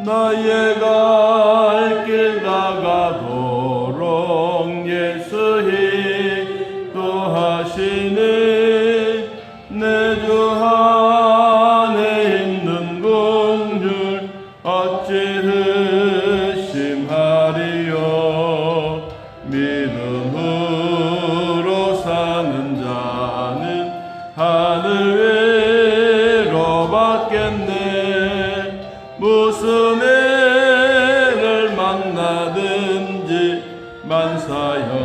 나의 갈 길 다가도록 예수 인도하시니 내 주 안에 있는 긍휼 어찌 의심하리요. 믿음으로 사는 자는 하늘 위로 받겠네. 무슨 애를 만나든지 만사형통하리라.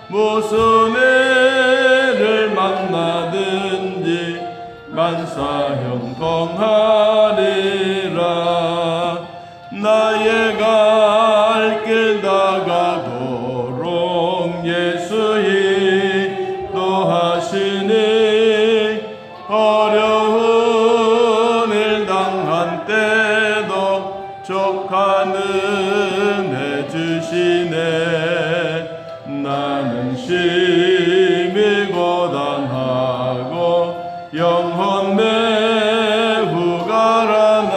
무슨 애를 만나든지 만사형통하리라. 나의 갈 길 다가도록 예수 인도하시니 어려운 일 당한 때도 족한 은혜 주시네. 나는 심히 고단하고 영혼 매우 가라나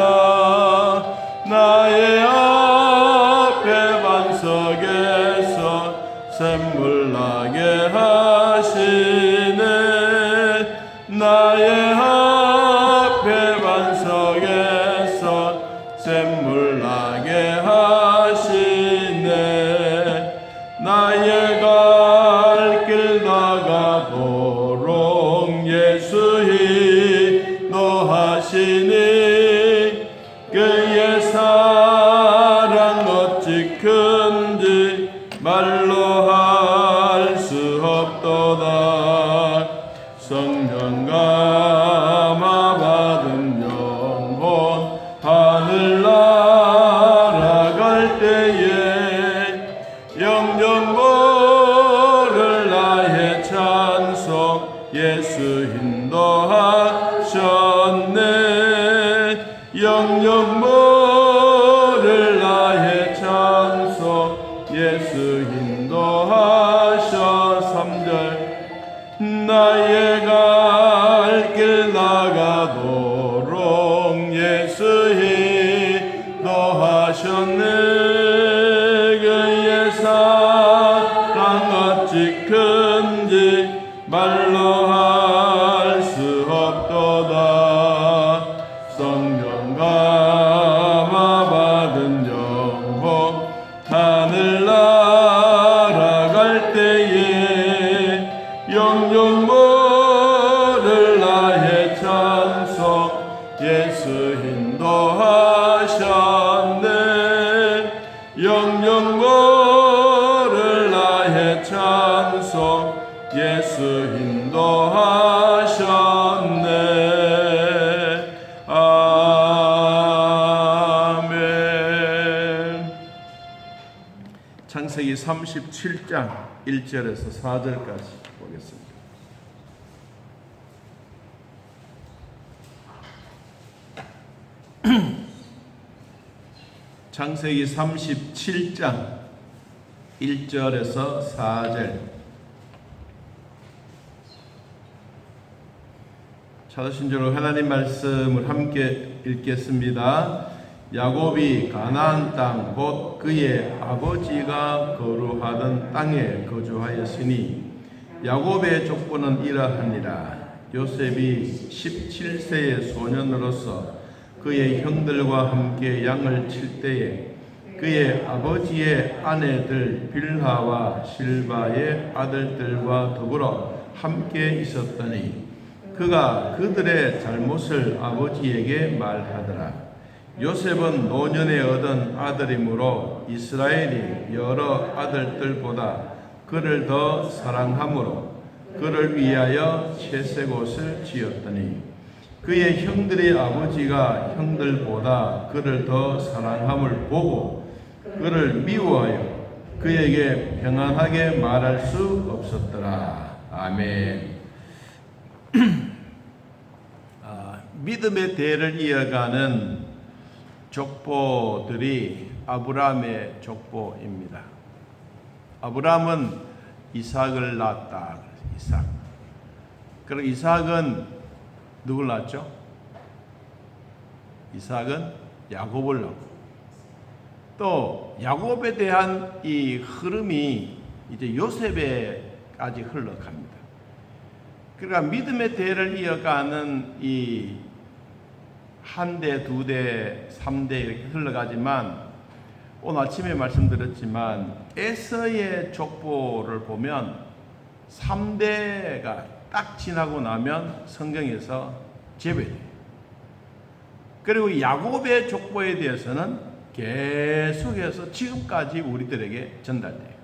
나의 앞에 반석에서 샘물 나게 하시네. 나의 앞에 반석에서 샘물 나게 하시네. 나의 갈 길 다가도록 예수 인도하시니 그의 사랑 어찌 큰지 말로 할 수 없도다. 성령 감화 받은 영혼 하늘 날아갈 때에 영영 모를 나의 찬송 예수 인도하셨네. 영영 모를 나의 찬송 예수 인도하셔. 3절 나의 갈 길 나가도록 예수 인도하셨네. 그의 사랑 어찌 큰지 말로 할 수 없도다. 성령 감화 받은 영혼 하늘 날아갈 때에 영영 모를 나의 찬송 예수 인도하셨네. 영영 모를 나의 찬송 예수 인도하셨네. 아멘. 창세기 37장 1절에서 4절까지 보겠습니다. 창세기 37장 1절에서 4절. 찾으신 줄 하나님 말씀을 함께 읽겠습니다. 야곱이 가나안 땅 곧 그의 아버지가 거주하던 땅에 거주하였으니 야곱의 족보는 이러하니라. 요셉이 17세의 소년으로서 그의 형들과 함께 양을 칠 때에 그의 아버지의 아내들 빌하와 실바의 아들들과 더불어 함께 있었더니 그가 그들의 잘못을 아버지에게 말하더라. 요셉은 노년에 얻은 아들이므로 이스라엘이 여러 아들들보다 그를 더 사랑하므로 그를 위하여 채색옷을 지었더니 그의 형들의 아버지가 형들보다 그를 더 사랑함을 보고 그를 미워하여 그에게 평안하게 말할 수 없었더라. 아멘. 믿음의 대를 이어가는 족보들이 아브라함의 족보입니다. 아브라함은 이삭을 낳았다. 이삭. 그럼 이삭은 누굴 낳았죠? 이삭은 야곱을 낳고, 또 야곱에 대한 이 흐름이 이제 요셉에까지 흘러갑니다. 그러니까 믿음의 대를 이어가는 이 한 대, 두 대, 3대 이렇게 흘러가지만, 오늘 아침에 말씀드렸지만 에서의 족보를 보면 3대가 딱 지나고 나면 성경에서 제외돼요. 그리고 야곱의 족보에 대해서는 계속해서 지금까지 우리들에게 전달돼요.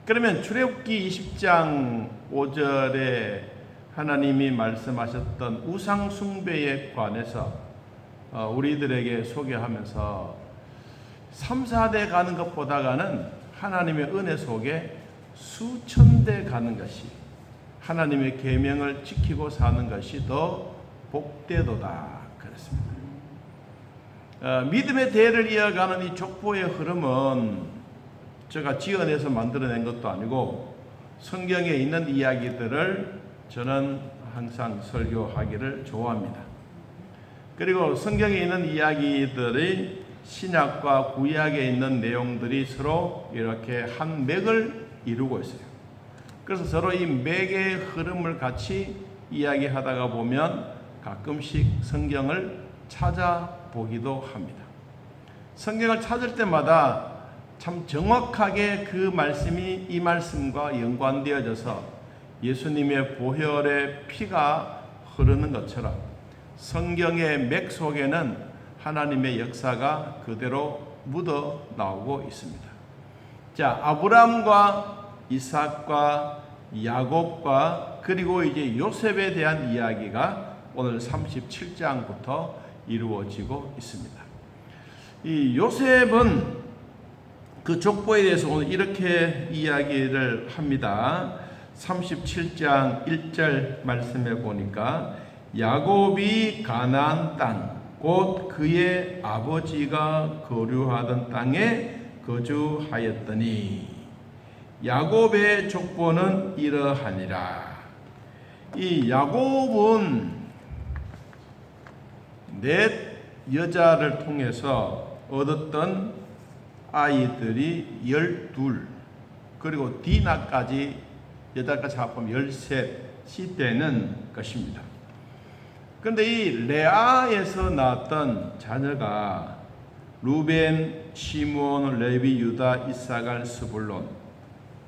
그러면 출애굽기 20장 5절에 하나님이 말씀하셨던 우상 숭배에 관해서 우리들에게 소개하면서 3, 4대 가는 것보다는 하나님의 은혜 속에 수천 대 가는 것이, 하나님의 계명을 지키고 사는 것이 더 복되도다 그랬습니다. 믿음의 대를 이어가는 이 족보의 흐름은 제가 지어내서 만들어낸 것도 아니고 성경에 있는 이야기들을 저는 항상 설교하기를 좋아합니다. 그리고 성경에 있는 이야기들이 신약과 구약에 있는 내용들이 서로 이렇게 한 맥을 이루고 있어요. 그래서 서로 이 맥의 흐름을 같이 이야기하다가 보면 가끔씩 성경을 찾아보기도 합니다. 성경을 찾을 때마다 참 정확하게 그 말씀이 이 말씀과 연관되어져서 예수님의 보혈의 피가 흐르는 것처럼 성경의 맥 속에는 하나님의 역사가 그대로 묻어 나오고 있습니다. 자, 아브라함과 이삭과 야곱과 그리고 이제 요셉에 대한 이야기가 오늘 37장부터 이루어지고 있습니다. 이 요셉은 그 족보에 대해서 오늘 이렇게 이야기를 합니다. 37장 1절 말씀해 보니까 야곱이 가나안 땅 곧 그의 아버지가 거류하던 땅에 거주하였더니 야곱의 족보는 이러하니라. 이 야곱은 넷 여자를 통해서 얻었던 아이들이 12, 그리고 디나까지 여자까지 합하면 13이 되는 것입니다. 그런데 이 레아에서 나왔던 자녀가 루벤, 시므온, 레위, 유다, 이사갈, 스불론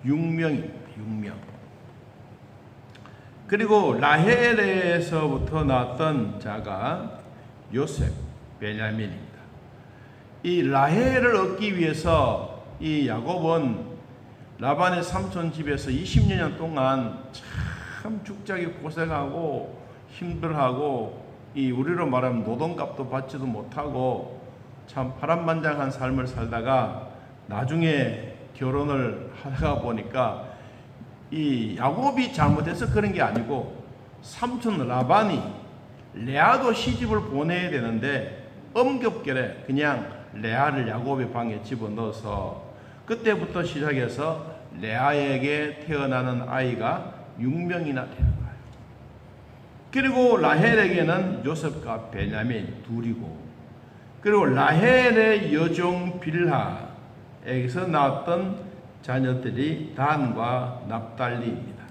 6명입니다. 6명. 그리고 라헬에서부터 나왔던 자가 요셉, 베냐민입니다. 이 라헬을 얻기 위해서 이 야곱은 라반의 삼촌 집에서 20년 동안 참 죽자기 고생하고 힘들어하고, 이 우리로 말하면 노동값도 받지도 못하고 참 파란만장한 삶을 살다가 나중에 결혼을 하다가 보니까 이 야곱이 잘못해서 그런 게 아니고 삼촌 라반이 레아도 시집을 보내야 되는데 엄격결에 그냥 레아를 야곱의 방에 집어넣어서 그때부터 시작해서 레아에게 태어나는 아이가 6명이나 되는 거예요. 그리고 라헬에게는 요셉과 베냐민 둘이고, 그리고 라헬의 여종 빌하에게서 나왔던 자녀들이 단과 납달리입니다.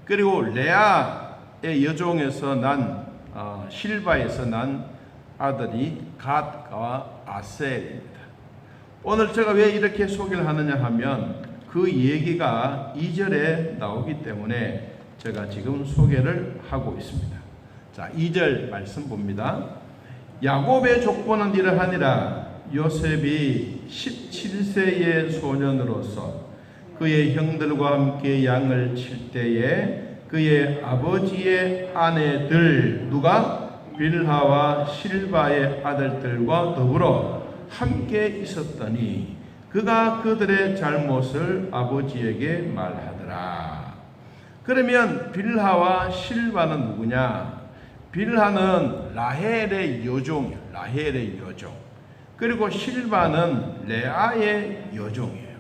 그리고 레아의 여종에서 난 실바에서 난 아들이 갓과 아셀입니다. 오늘 제가 왜 이렇게 소개를 하느냐 하면 그 얘기가 2절에 나오기 때문에 제가 지금 소개를 하고 있습니다. 자, 2절 말씀 봅니다. 야곱의 족보는 이러하니라. 요셉이 17세의 소년으로서 그의 형들과 함께 양을 칠 때에 그의 아버지의 아내들 누가 빌하와 실바의 아들들과 더불어 함께 있었더니 그가 그들의 잘못을 아버지에게 말하더라. 그러면 빌하와 실바는 누구냐? 빌하는 라헬의 여종이에요. 라헬의 여종. 그리고 실바는 레아의 여종이에요.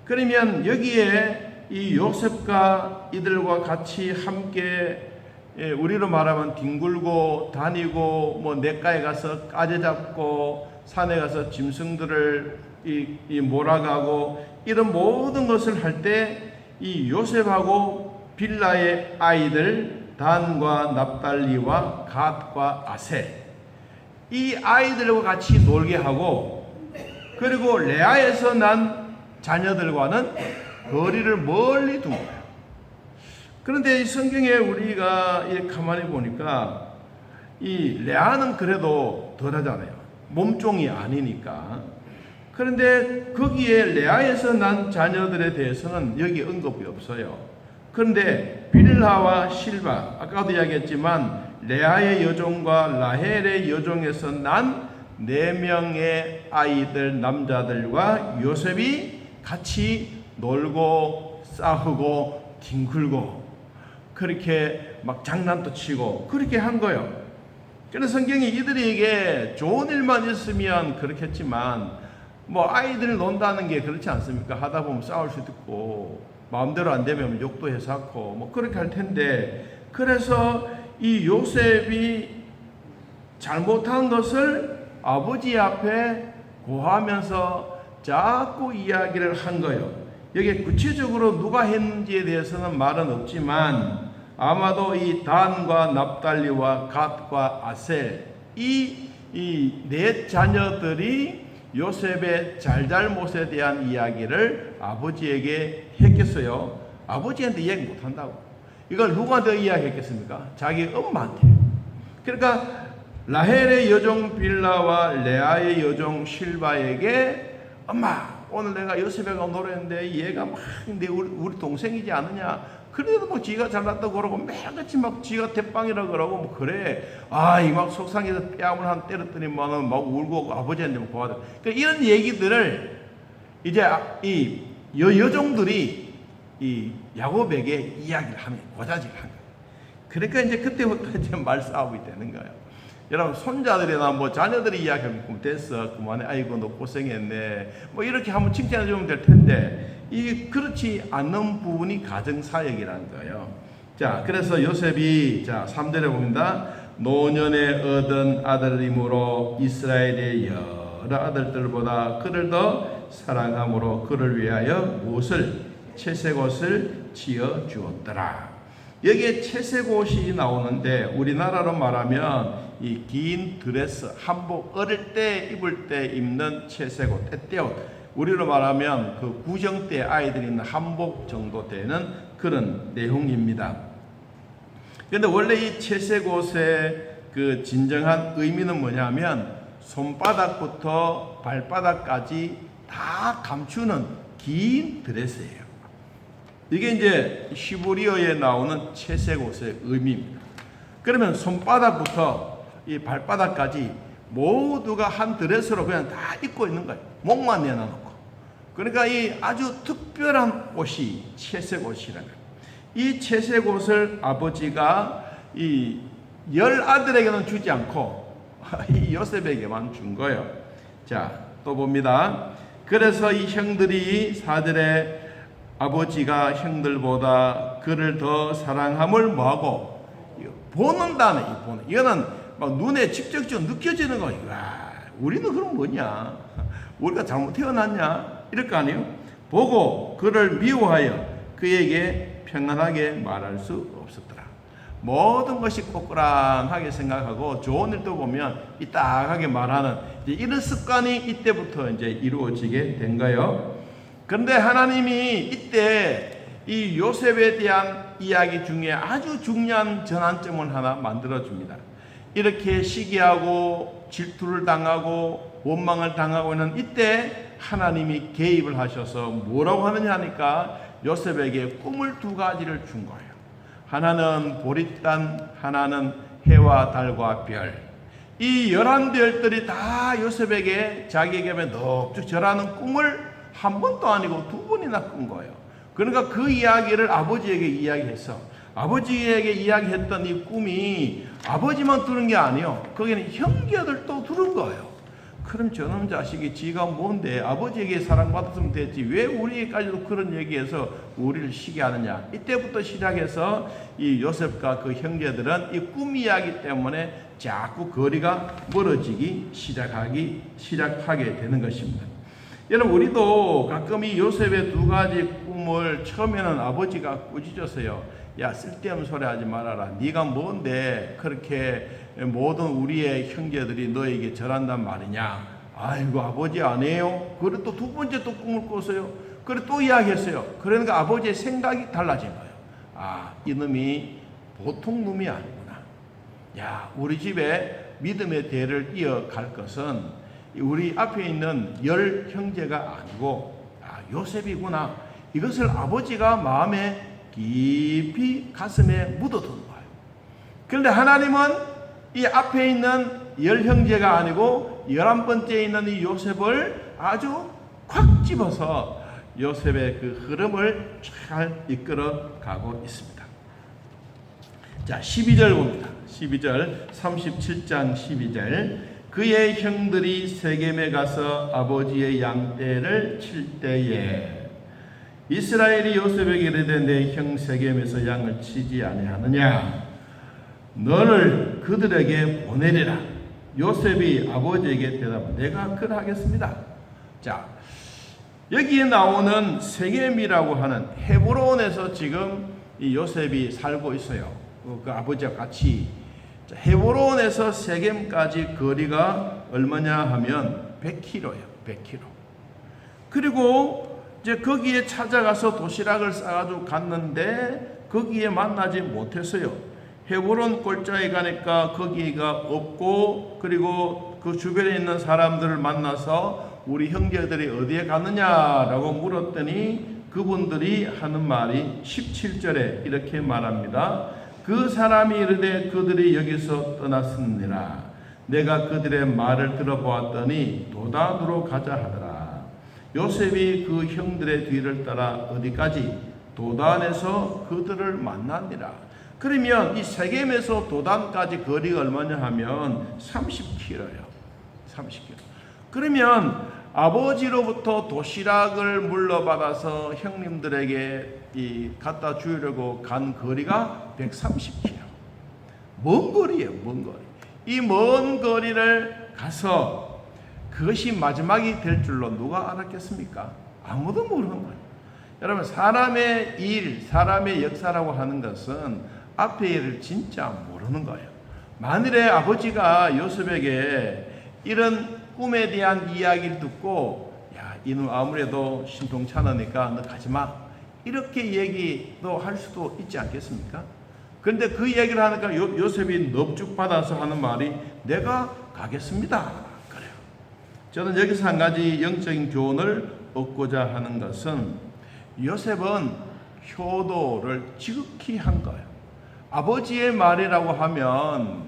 그러면 여기에 이 요셉과 이들과 같이 함께 우리로 말하면 뒹굴고 다니고 뭐 냇가에 가서 까지 잡고 산에 가서 짐승들을 몰아가고 이런 모든 것을 할 때 이 요셉하고 빌라의 아이들 단과 납달리와 갓과 아셀 이 아이들과 같이 놀게 하고 그리고 레아에서 난 자녀들과는 거리를 멀리 둔 거예요. 그런데 이 성경에 우리가 가만히 보니까 이 레아는 그래도 덜하잖아요. 몸종이 아니니까. 그런데 거기에 레아에서 난 자녀들에 대해서는 여기 언급이 없어요. 그런데 빌하와 실바, 아까도 이야기했지만 레아의 여종과 라헬의 여종에서 난 4명의 아이들 남자들과 요셉이 같이 놀고 싸우고 뒹굴고 그렇게 막 장난도 치고 그렇게 한 거예요. 그래서 성경이 이들에게 좋은 일만 있으면 그렇겠지만 뭐 아이들 논다는 게 그렇지 않습니까? 하다 보면 싸울 수도 있고 마음대로 안 되면 욕도 해서 뭐 그렇게 할 텐데 그래서 이 요셉이 잘못한 것을 아버지 앞에 고하면서 자꾸 이야기를 한 거예요. 여기 구체적으로 누가 했는지에 대해서는 말은 없지만 아마도 이 단과 납달리와 갓과 아셀 이 네 자녀들이 요셉의 잘잘못에 대한 이야기를 아버지에게 했겠어요? 아버지한테 이야기 못한다고. 이걸 누구한테 이야기했겠습니까? 자기 엄마한테. 그러니까 라헬의 여종 빌라와 레아의 여종 실바에게 엄마 오늘 내가 요셉애가 노래했는데 얘가 막 우리 동생이지 않느냐. 그래도 뭐 지가 잘났다고 그러고 매일같이 막 지가 대빵이라 그러고 뭐 그래. 이 막 속상해서 뺨을 한 때렸더니만은 막 울고 아버지한테 막 고하더라. 그러니까 이런 얘기들을 이제 이 여종들이 이 야곱에게 이야기를 하면 고자질을 한 거예요. 그러니까 이제 그때부터 이제 말싸움이 되는 거예요. 여러분 손자들이나 뭐 자녀들이 이야기하면 됐어 그만해 아이고 너 고생했네 뭐 이렇게 한번 칭찬해 주면 될 텐데 이 그렇지 않는 부분이 가정사역이라는 거예요. 자 그래서 요셉이 자 3절에 봅니다. 노년에 얻은 아들이므로 이스라엘의 여러 아들들보다 그를 더 사랑함으로 그를 위하여 무엇을 채색옷을 지어 주었더라. 여기에 채색옷이 나오는데 우리나라로 말하면 이 긴 드레스, 한복, 어릴 때 입을 때 입는 채색옷, 때옷. 우리로 말하면 그 구정 때 아이들이 입는 한복 정도 되는 그런 내용입니다. 그런데 원래 이 채색옷의 그 진정한 의미는 뭐냐면 손바닥부터 발바닥까지 다 감추는 긴 드레스예요. 이게 이제 히브리어에 나오는 채색옷의 의미입니다. 그러면 손바닥부터 이 발바닥까지 모두가 한 드레스로 그냥 다 입고 있는 거예요. 목만 내놔놓고. 그러니까 이 아주 특별한 옷이 채색옷이라는 거예요. 이 채색옷을 아버지가 이 10아들에게는 주지 않고 이 요셉에게만 준 거예요. 자, 또 봅니다. 그래서 이 형들이 4절에 아버지가 형들보다 그를 더 사랑함을 뭐하고 보는다네. 이거는 막 눈에 직접적으로 느껴지는 거예요. 우리는 그럼 뭐냐? 우리가 잘못 태어났냐? 이럴 거 아니에요? 보고 그를 미워하여 그에게 평안하게 말할 수 없었더라. 모든 것이 꼬꾸랑하게 생각하고 좋은 일도 보면 이따하게 말하는 이런 습관이 이때부터 이제 이루어지게 된 거예요. 그런데 하나님이 이때 이 요셉에 대한 이야기 중에 아주 중요한 전환점을 하나 만들어줍니다. 이렇게 시기하고 질투를 당하고 원망을 당하고 있는 이때 하나님이 개입을 하셔서 뭐라고 하느냐 하니까 요셉에게 꿈을 2가지를 준 거예요. 하나는 보릿단, 하나는 해와 달과 별. 이 11별들이 다 요셉에게 자기에게 넙죽 절하는 꿈을 한 번도 아니고 2번이나 꾼 거예요. 그러니까 그 이야기를 아버지에게 이야기해서 아버지에게 이야기했던 이 꿈이 아버지만 들은 게 아니에요. 거기는 형제들도 들은 거예요. 그럼 저놈 자식이 지가 뭔데 아버지에게 사랑받았으면 됐지 왜 우리에게까지도 그런 얘기해서 우리를 시게 하느냐. 이때부터 시작해서 이 요셉과 그 형제들은 이 꿈 이야기 때문에 자꾸 거리가 멀어지기 시작하게 되는 것입니다. 여러분, 우리도 가끔 이 요셉의 두 가지 꿈을 처음에는 아버지가 꾸짖었어요. 야, 쓸데없는 소리 하지 말아라. 네가 뭔데 그렇게 모든 우리의 형제들이 너에게 절한단 말이냐. 아이고, 아버지 아니에요. 그래 또 두 번째 또 꿈을 꿨어요. 그래 또 이야기했어요. 그러니까 아버지의 생각이 달라진 거예요. 아, 이놈이 보통 놈이 아니구나. 야, 우리 집에 믿음의 대를 이어갈 것은 우리 앞에 있는 10 형제가 아니고 요셉이구나. 이것을 아버지가 마음에 깊이 가슴에 묻어둔 거예요. 그런데 하나님은 이 앞에 있는 10 형제가 아니고 11번째에 있는 이 요셉을 아주 콱 집어서 요셉의 그 흐름을 잘 이끌어 가고 있습니다. 자, 12절 봅니다. 12절, 37장 12절. 그의 형들이 세겜에 가서 아버지의 양떼를 칠 때에 이스라엘이 요셉에게 이르되 내 형 세겜에서 양을 치지 아니하느냐. 너를 그들에게 보내리라. 요셉이 아버지에게 대답하되 내가 그러하겠습니다. 자, 여기에 나오는 세겜이라고 하는 헤브론에서 지금 이 요셉이 살고 있어요. 그 아버지와 같이. 헤브론에서 세겜까지 거리가 얼마냐 하면 100km예요. 100km. 그리고 이제 거기에 찾아가서 도시락을 싸가지고 갔는데 거기에 만나지 못했어요. 헤브론 골짜기 가니까 거기가 없고, 그리고 그 주변에 있는 사람들을 만나서 우리 형제들이 어디에 갔느냐라고 물었더니 그분들이 하는 말이 17절에 이렇게 말합니다. 그 사람이 이르되 그들이 여기서 떠났느니라. 내가 그들의 말을 들어보았더니 도단으로 가자 하더라. 요셉이 그 형들의 뒤를 따라 어디까지? 도단에서 그들을 만나니라. 그러면 이 세겜에서 도단까지 거리가 얼마냐 하면 30km예요. 30km. 그러면 아버지로부터 도시락을 물러받아서 형님들에게 갖다 주려고 간 거리가 130km. 먼 거리예요, 먼 거리. 이 먼 거리를 가서 그것이 마지막이 될 줄로 누가 알았겠습니까? 아무도 모르는 거예요. 여러분, 사람의 일, 사람의 역사라고 하는 것은 앞의 일을 진짜 모르는 거예요. 만일에 아버지가 요셉에게 이런 꿈에 대한 이야기를 듣고 야, 이놈 아무래도 신통찮으니까 너 가지마, 이렇게 얘기도 할 수도 있지 않겠습니까? 그런데 그 얘기를 하니까 요셉이 넙죽받아서 하는 말이 내가 가겠습니다. 그래요. 저는 여기서 한 가지 영적인 교훈을 얻고자 하는 것은 요셉은 효도를 지극히 한 거예요. 아버지의 말이라고 하면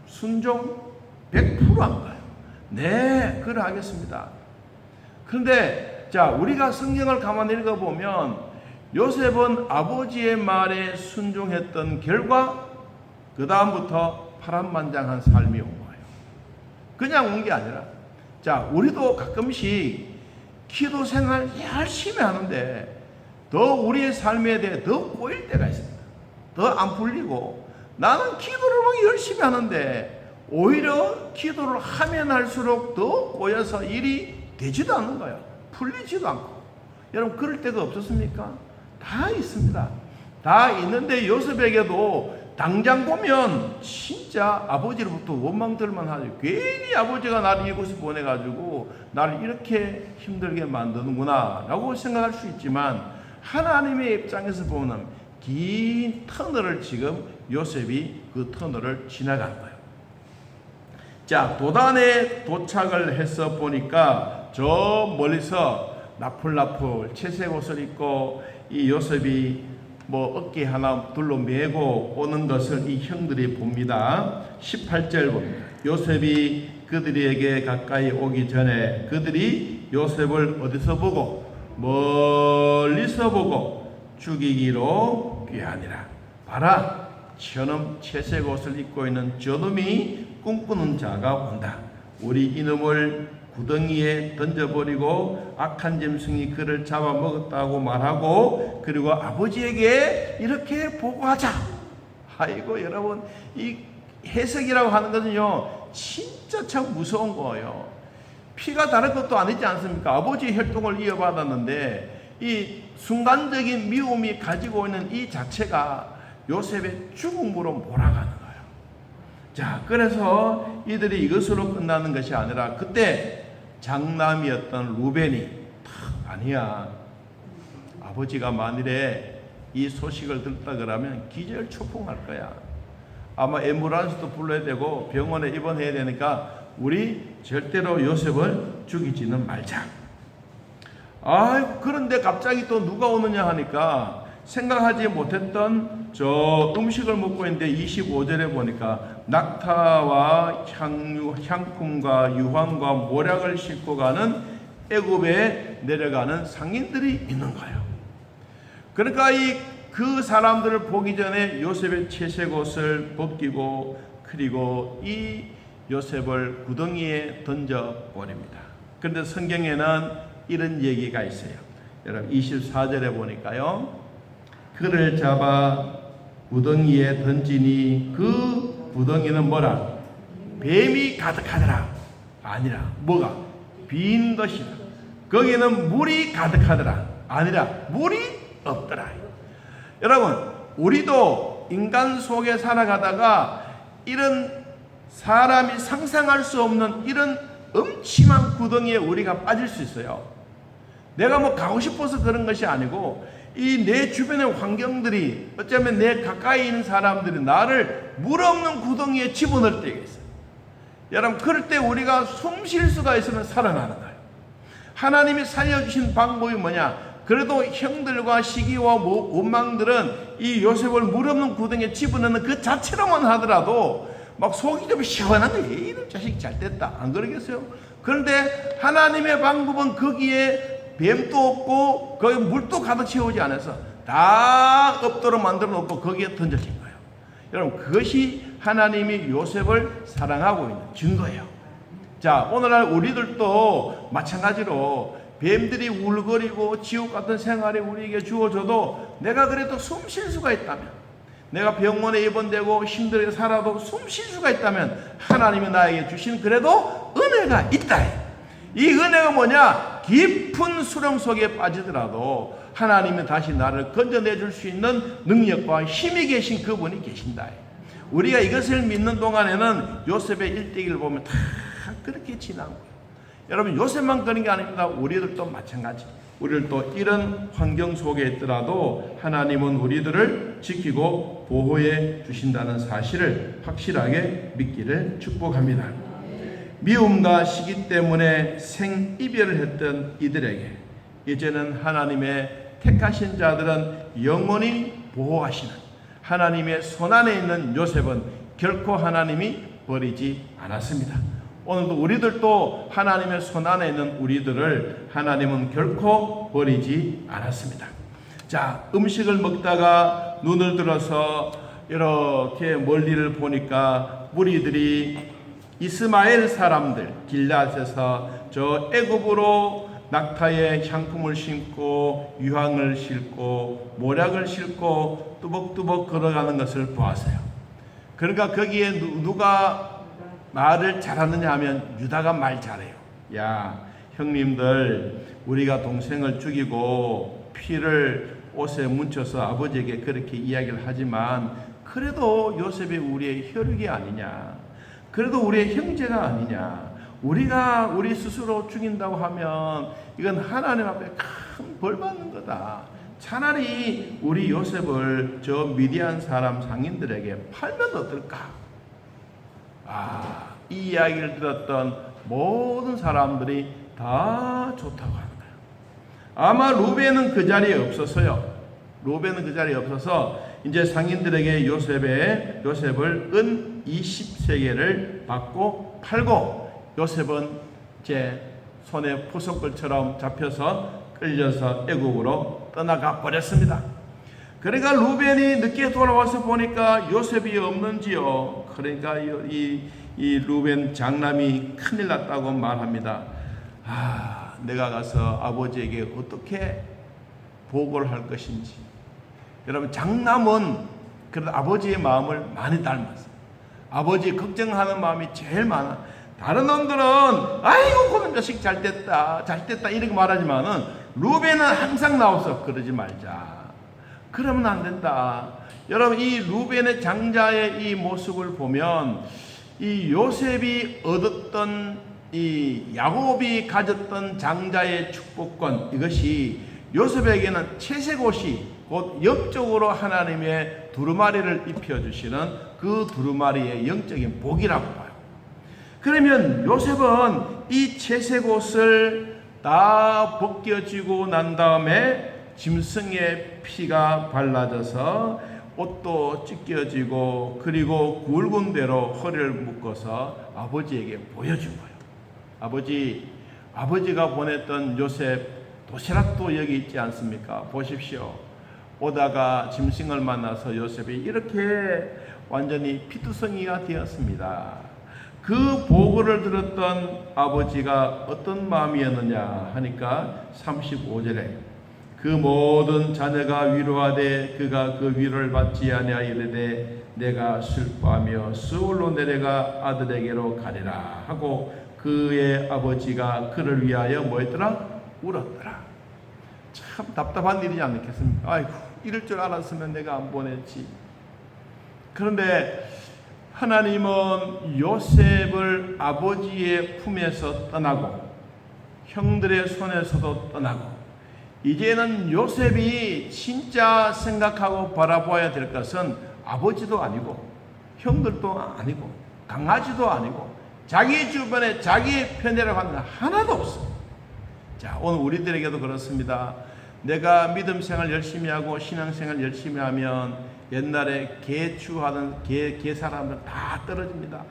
순종 100% 한 거예요. 네, 그래 하겠습니다. 그런데 자, 우리가 성경을 가만히 읽어보면 요셉은 아버지의 말에 순종했던 결과 그 다음부터 파란만장한 삶이 온 거예요. 그냥 온 게 아니라, 자, 우리도 가끔씩 기도 생활 열심히 하는데 더 우리의 삶에 대해 더 꼬일 때가 있습니다. 더 안 풀리고, 나는 기도를 막 열심히 하는데 오히려 기도를 하면 할수록 더 꼬여서 일이 되지도 않는 거예요. 풀리지도 않고. 여러분, 그럴 때가 없었습니까? 다 있습니다. 다 있는데 요셉에게도 당장 보면 진짜 아버지로부터 원망들만 하죠. 괜히 아버지가 나를 이곳에 보내가지고 나를 이렇게 힘들게 만드는구나 라고 생각할 수 있지만, 하나님의 입장에서 보면 긴 터널을 지금 요셉이 그 터널을 지나간 거예요. 자, 도단에 도착을 해서 보니까 저 멀리서 나풀나풀 채색 옷을 입고 이 요셉이 어깨 하나 둘러매고 오는 것을 이 형들이 봅니다. 18절 봅니다. 요셉이 그들에게 가까이 오기 전에 그들이 요셉을 어디서 보고? 멀리서 보고 죽이기로 꾀하니라. 봐라, 저놈 채색 옷을 입고 있는 저놈이 꿈꾸는 자가 온다. 우리 이놈을 구덩이에 던져버리고 악한 짐승이 그를 잡아먹었다고 말하고 그리고 아버지에게 이렇게 보고하자. 아이고 여러분, 이 해석이라고 하는 것은요 진짜 참 무서운 거예요. 피가 다를 것도 아니지 않습니까? 아버지의 혈통을 이어받았는데 이 순간적인 미움이 가지고 있는 이 자체가 요셉의 죽음으로 몰아가는 거예요. 자, 그래서 이들이 이것으로 끝나는 것이 아니라 그때 장남이었던 루벤이 아니야, 아버지가 만일에 이 소식을 듣다 그러면 기절초풍할 거야. 아마 앰뷸런스도 불러야 되고 병원에 입원해야 되니까 우리 절대로 요셉을 죽이지는 말자. 그런데 갑자기 또 누가 오느냐 하니까 생각하지 못했던 저 음식을 먹고 있는데 25절에 보니까 낙타와 향품과 유황과 모략을 싣고 가는 애굽에 내려가는 상인들이 있는 거예요. 그러니까 그 사람들을 보기 전에 요셉의 채색옷을 벗기고 그리고 이 요셉을 구덩이에 던져버립니다. 그런데 성경에는 이런 얘기가 있어요. 여러분 24절에 보니까요, 그를 잡아 구덩이에 던지니 그 구덩이는 뭐라? 뱀이 가득하더라. 아니라 뭐가? 빈 것이다. 거기는 물이 가득하더라. 아니라 물이 없더라. 여러분, 우리도 인간 속에 살아가다가 이런 사람이 상상할 수 없는 이런 엄침한 구덩이에 우리가 빠질 수 있어요. 내가 뭐 가고 싶어서 그런 것이 아니고 이 내 주변의 환경들이, 어쩌면 내 가까이 있는 사람들이 나를 물 없는 구덩이에 집어넣을 때가 있어요. 여러분, 그럴 때 우리가 숨 쉴 수가 있으면 살아나는 거예요. 하나님이 살려주신 방법이 뭐냐? 그래도 형들과 시기와 원망들은 이 요셉을 물 없는 구덩이에 집어넣는 그 자체로만 하더라도 막 속이 좀 시원한데, 이런 자식이 잘 됐다, 안 그러겠어요? 그런데 하나님의 방법은 거기에 뱀도 없고 거기 물도 가득 채우지 않아서 다 없도록 만들어 놓고 거기에 던져진 거예요. 여러분, 그것이 하나님이 요셉을 사랑하고 있는 증거예요. 자, 오늘날 우리들도 마찬가지로 뱀들이 울거리고 지옥 같은 생활이 우리에게 주어져도 내가 그래도 숨 쉴 수가 있다면, 내가 병원에 입원되고 힘들게 살아도 숨 쉴 수가 있다면 하나님이 나에게 주신 그래도 은혜가 있다. 이 은혜가 뭐냐? 깊은 수렁 속에 빠지더라도 하나님이 다시 나를 건져내줄 수 있는 능력과 힘이 계신 그분이 계신다. 우리가 이것을 믿는 동안에는 요셉의 일대기를 보면 다 그렇게 지난 거예요. 여러분, 요셉만 그런 게 아닙니다. 우리들도 마찬가지. 우리들도 이런 환경 속에 있더라도 하나님은 우리들을 지키고 보호해 주신다는 사실을 확실하게 믿기를 축복합니다. 미움과 시기 때문에 생이별을 했던 이들에게 이제는 하나님의 택하신 자들은 영원히 보호하시는 하나님의 손안에 있는 요셉은 결코 하나님이 버리지 않았습니다. 오늘도 우리들도 하나님의 손안에 있는 우리들을 하나님은 결코 버리지 않았습니다. 자, 음식을 먹다가 눈을 들어서 이렇게 멀리를 보니까 무리들이 이스마엘 사람들 길앗에서 저 애굽으로 낙타의 향품을 심고 유황을 싣고 모략을 싣고 뚜벅뚜벅 걸어가는 것을 보았어요. 그러니까 거기에 누가 말을 잘하느냐 하면 유다가 말 잘해요. 야, 형님들, 우리가 동생을 죽이고 피를 옷에 뭉쳐서 아버지에게 그렇게 이야기를 하지만 그래도 요셉이 우리의 혈육이 아니냐, 그래도 우리의 형제가 아니냐, 우리가 우리 스스로 죽인다고 하면 이건 하나님 앞에 큰 벌 받는 거다. 차라리 우리 요셉을 저 미디안 사람 상인들에게 팔면 어떨까? 이 이야기를 들었던 모든 사람들이 다 좋다고 하는 거예요. 아마 루벤은 그 자리에 없었어요. 루벤은 그 자리에 없어서 이제 상인들에게 요셉을 은 20세겔을 받고 팔고 요셉은 이제 손에 포석걸처럼 잡혀서 끌려서 애국으로 떠나가 버렸습니다. 그러니까 루벤이 늦게 돌아와서 보니까 요셉이 없는지요. 그러니까 이 루벤 장남이 큰일 났다고 말합니다. 내가 가서 아버지에게 어떻게 보고를 할 것인지. 여러분, 장남은 그래도 아버지의 마음을 많이 닮았어요. 아버지 걱정하는 마음이 제일 많아. 다른 놈들은 아이고 그놈 자식 잘됐다 이렇게 말하지만은 루벤은 항상 나와서 그러지 말자, 그러면 안 된다. 여러분, 이 루벤의 장자의 이 모습을 보면 이 요셉이 얻었던 이 야곱이 가졌던 장자의 축복권, 이것이 요셉에게는 채색옷이 곧 영적으로 하나님의 두루마리를 입혀주시는 그 두루마리의 영적인 복이라고 봐요. 그러면 요셉은 이 채색옷을 다 벗겨지고 난 다음에 짐승의 피가 발라져서 옷도 찢겨지고 그리고 굵은 대로 허리를 묶어서 아버지에게 보여준 거예요. 아버지가 보냈던 요셉 도시락도 여기 있지 않습니까? 보십시오. 오다가 짐승을 만나서 요셉이 이렇게 완전히 피투성이가 되었습니다. 그 보고를 들었던 아버지가 어떤 마음이었느냐 하니까 35절에 그 모든 자녀가 위로하되 그가 그 위로를 받지 아니하이르되 내가 슬퍼하며 수울로 내려가 아들에게로 가리라 하고 그의 아버지가 그를 위하여 뭐했더라? 울었더라. 참 답답한 일이지 않겠습니까? 아이고, 이럴 줄 알았으면 내가 안 보냈지. 그런데 하나님은 요셉을 아버지의 품에서 떠나고 형들의 손에서도 떠나고 이제는 요셉이 진짜 생각하고 바라봐야 될 것은 아버지도 아니고 형들도 아니고 강아지도 아니고 자기 주변에 자기의 편애라고 하는 건 하나도 없어. 자, 오늘 우리들에게도 그렇습니다. 내가 믿음 생활 열심히 하고 신앙 생활 열심히 하면 옛날에 개추하던 개 사람들 다 떨어집니다.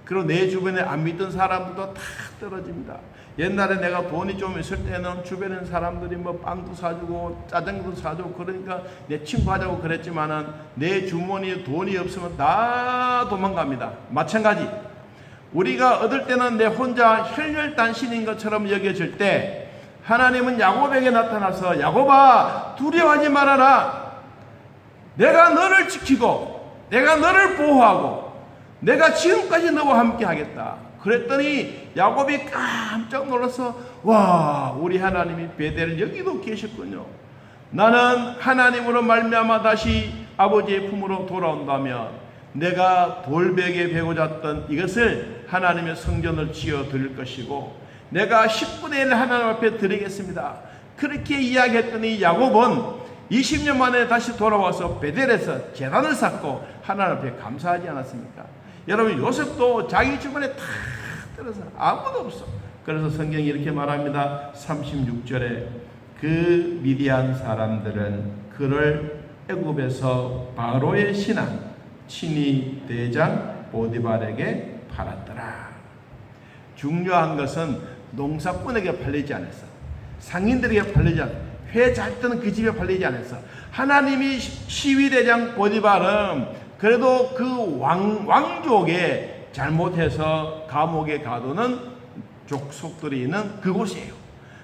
그리고 내 주변에 안 믿던 사람들도 다 떨어집니다. 옛날에 내가 돈이 좀 있을 때는 주변에 사람들이 뭐 빵도 사주고 짜장도 사주고 그러니까 내 친구 하자고 그랬지만은 내 주머니에 돈이 없으면 다 도망갑니다. 마찬가지. 우리가 얻을 때는 내 혼자 혈혈단신인 것처럼 여겨질 때 하나님은 야곱에게 나타나서 야곱아 두려워하지 말아라. 내가 너를 지키고 내가 너를 보호하고 내가 지금까지 너와 함께 하겠다. 그랬더니 야곱이 깜짝 놀라서 와, 우리 하나님이 베델 여기도 계셨군요. 나는 하나님으로 말미암아 다시 아버지의 품으로 돌아온다면 내가 돌베개 베고 잤던 이것을 하나님의 성전을 지어 드릴 것이고 내가 10분의 1 하나님 앞에 드리겠습니다. 그렇게 이야기했더니 야곱은 20년 만에 다시 돌아와서 베델에서 제단을 쌓고 하나님 앞에 감사하지 않았습니까? 여러분, 요셉도 자기 주변에 다 떨어서 아무도 없어. 그래서 성경이 이렇게 말합니다. 36절에 그 미디안 사람들은 그를 애굽에서 바로의 신하 친위 대장 보디발에게 팔았더라. 중요한 것은 농사꾼에게 팔리지 않았어. 상인들에게 팔리지 않았어. 회 잘 뜨는 그 집에 팔리지 않았어. 하나님이 시위대장 보디발은 그래도 그 왕족에 잘못해서 감옥에 가두는 족속들이 있는 그곳이에요.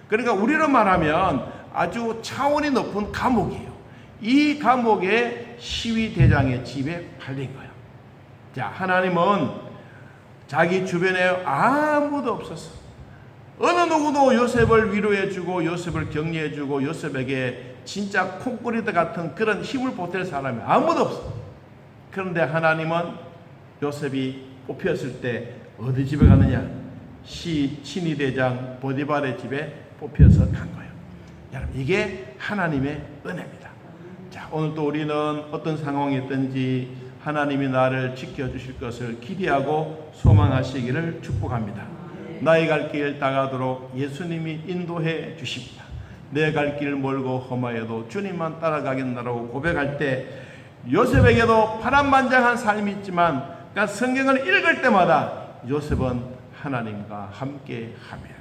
그러니까 우리로 말하면 아주 차원이 높은 감옥이에요. 이 감옥에 시위대장의 집에 팔린 거예요. 자, 하나님은 자기 주변에 아무도 없었어. 어느 누구도 요셉을 위로해주고 요셉을 격려해주고 요셉에게 진짜 콩뿌리드 같은 그런 힘을 보탤 사람이 아무도 없어. 그런데 하나님은 요셉이 뽑혔을 때 어디 집에 가느냐? 친위대장 보디발의 집에 뽑혀서 간 거예요. 여러분, 이게 하나님의 은혜입니다. 자, 오늘 또 우리는 어떤 상황이 있든지 하나님이 나를 지켜주실 것을 기대하고 소망하시기를 축복합니다. 나의 갈 길 다가도록 예수님이 인도해 주십니다. 내 갈 길 멀고 험하여도 주님만 따라가겠나라고 고백할 때 요셉에게도 파란만장한 삶이 있지만 그러니까 성경을 읽을 때마다 요셉은 하나님과 함께 합니다.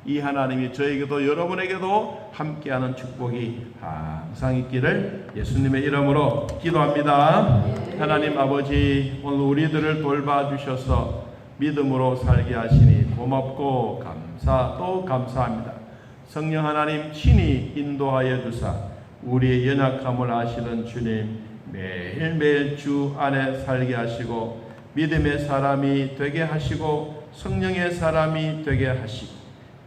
이 하나님이 저에게도 여러분에게도 함께하는 축복이 항상 있기를 예수님의 이름으로 기도합니다. 하나님 아버지, 오늘 우리들을 돌봐주셔서 믿음으로 살게 하시니 고맙고 또 감사합니다. 성령 하나님 친히 인도하여 주사 우리의 연약함을 아시는 주님, 매일매일 주 안에 살게 하시고 믿음의 사람이 되게 하시고 성령의 사람이 되게 하시고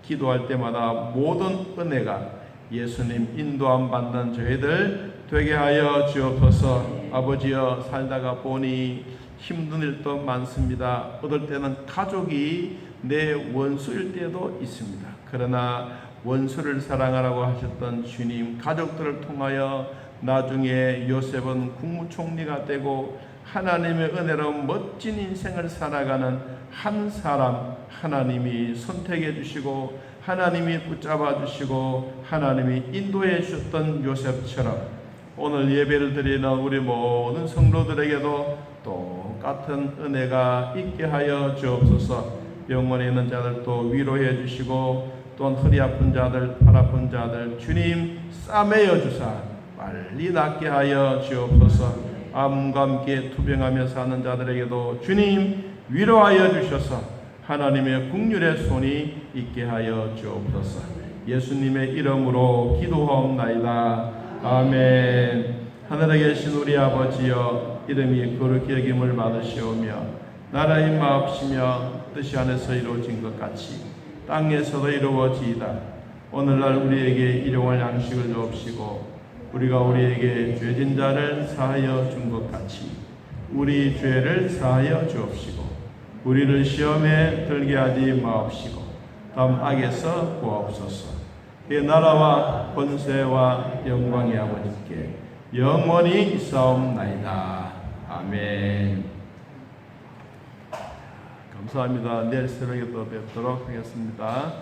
기도할 때마다 모든 은혜가 예수님 인도함 받는 저희들 되게 하여 주옵소서. 아버지여, 살다가 보니 힘든 일도 많습니다. 어떨 때는 가족이 내 원수일 때도 있습니다. 그러나 원수를 사랑하라고 하셨던 주님, 가족들을 통하여 나중에 요셉은 국무총리가 되고 하나님의 은혜로 멋진 인생을 살아가는 한 사람 하나님이 선택해 주시고 하나님이 붙잡아 주시고 하나님이 인도해 주셨던 요셉처럼 오늘 예배를 드리는 우리 모든 성도들에게도 똑같은 은혜가 있게 하여 주옵소서. 병원에 있는 자들도 위로해 주시고 또한 허리 아픈 자들, 팔 아픈 자들 주님 싸매어 주사 빨리 낫게 하여 주옵소서. 암과 함께 투병하며 사는 자들에게도 주님 위로하여 주셔서 하나님의 긍휼의 손이 있게 하여 주옵소서. 예수님의 이름으로 기도하옵나이다. 아멘. 하늘에 계신 우리 아버지여, 이름이 거룩히 여김을 받으시오며 나라의 마옵시며 뜻이 하늘에서 이루어진 것 같이 땅에서도 이루어지이다. 오늘날 우리에게 일용할 양식을 주옵시고 우리가 우리에게 죄진 자를 사하여 준 것 같이 우리 죄를 사하여 주옵시고 우리를 시험에 들게 하지 마옵시고 다음 악에서 구하옵소서. 그 나라와 권세와 영광의 아버지께 영원히 있사옵나이다. 아멘. 감사합니다. 내일 새벽에 또 뵙도록 하겠습니다.